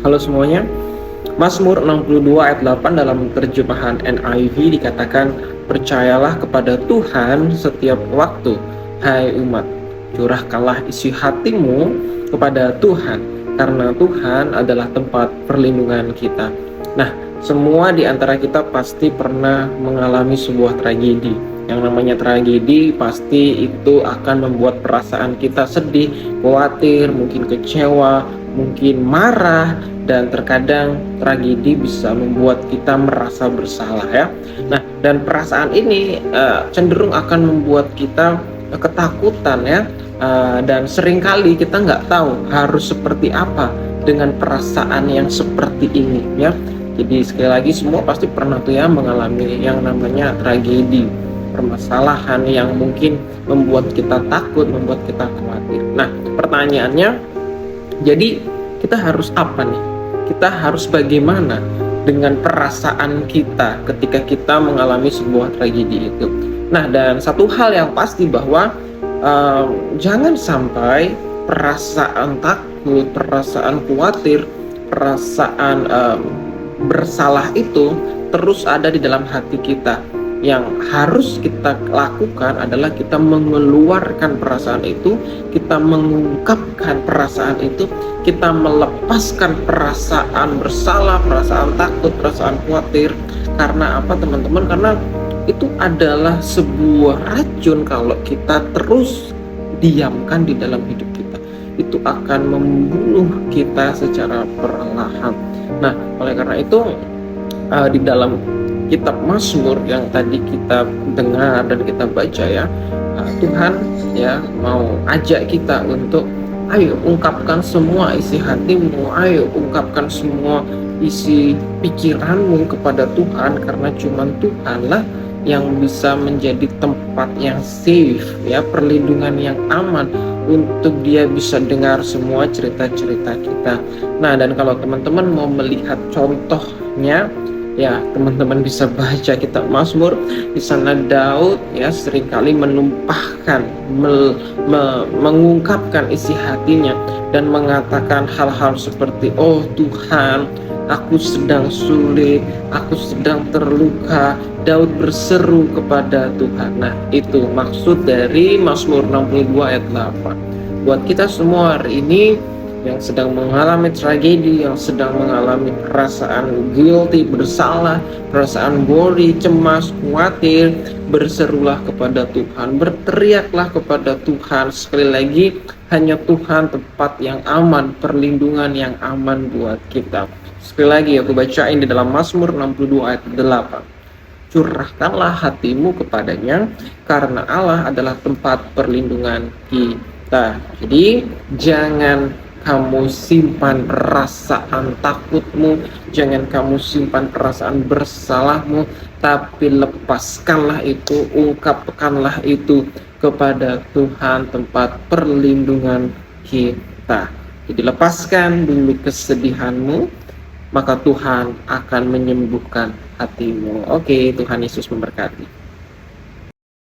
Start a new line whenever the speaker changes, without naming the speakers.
Halo semuanya, Mazmur 62 ayat 8 dalam terjemahan NIV dikatakan, "Percayalah kepada Tuhan setiap waktu, hai umat. Curahkanlah isi hatimu kepada Tuhan, karena Tuhan adalah tempat perlindungan kita." Nah, semua di antara kita pasti pernah mengalami sebuah tragedi. Yang namanya tragedi pasti itu akan membuat perasaan kita sedih, khawatir, mungkin kecewa, mungkin marah, dan terkadang tragedi bisa membuat kita merasa bersalah ya. Nah, dan perasaan ini cenderung akan membuat kita ketakutan ya, dan seringkali kita nggak tahu harus seperti apa dengan perasaan yang seperti ini ya. Jadi sekali lagi semua pasti pernah tuh ya mengalami yang namanya tragedi, permasalahan yang mungkin membuat kita takut, membuat kita khawatir. Nah, pertanyaannya, jadi kita harus apa nih? Kita harus bagaimana dengan perasaan kita ketika kita mengalami sebuah tragedi itu? Nah, dan satu hal yang pasti bahwa jangan sampai perasaan takut, perasaan khawatir, perasaan bersalah itu terus ada di dalam hati kita. Yang harus kita lakukan adalah kita mengeluarkan perasaan itu, kita mengungkapkan perasaan itu, kita melepaskan perasaan bersalah, perasaan takut, perasaan khawatir. Karena apa teman-teman? Karena itu adalah sebuah racun kalau kita terus diamkan di dalam hidup kita. Itu akan membunuh kita secara perlahan. Nah, oleh karena itu di dalam kitab Mazmur yang tadi kita dengar dan kita baca ya, Tuhan ya mau ajak kita untuk ayo ungkapkan semua isi hatimu, ayo ungkapkan semua isi pikiranmu kepada Tuhan, karena cuma Tuhanlah yang bisa menjadi tempat yang safe ya, perlindungan yang aman untuk Dia bisa dengar semua cerita-cerita kita. Nah, dan kalau teman-teman mau melihat contohnya ya, teman-teman bisa baca kitab Mazmur. Di sana Daud ya seringkali menumpahkan, mengungkapkan isi hatinya dan mengatakan hal-hal seperti, "Oh Tuhan, aku sedang sulit, aku sedang terluka." Daud berseru kepada Tuhan. Nah, itu maksud dari Mazmur 62 ayat 8. Buat kita semua hari ini yang sedang mengalami tragedi, yang sedang mengalami perasaan guilty, bersalah, perasaan worry, cemas, khawatir, berserulah kepada Tuhan, berteriaklah kepada Tuhan. Sekali lagi, hanya Tuhan tempat yang aman, perlindungan yang aman buat kita. Sekali lagi aku bacain di dalam Mazmur 62 ayat 8. "Curahkanlah hatimu kepadanya, karena Allah adalah tempat perlindungan kita." Jadi jangan kamu simpan perasaan takutmu, jangan kamu simpan perasaan bersalahmu, tapi lepaskanlah itu, ungkapkanlah itu kepada Tuhan tempat perlindungan kita. Jadi lepaskan dulu kesedihanmu, maka Tuhan akan menyembuhkan hatimu. Oke, Tuhan Yesus memberkati.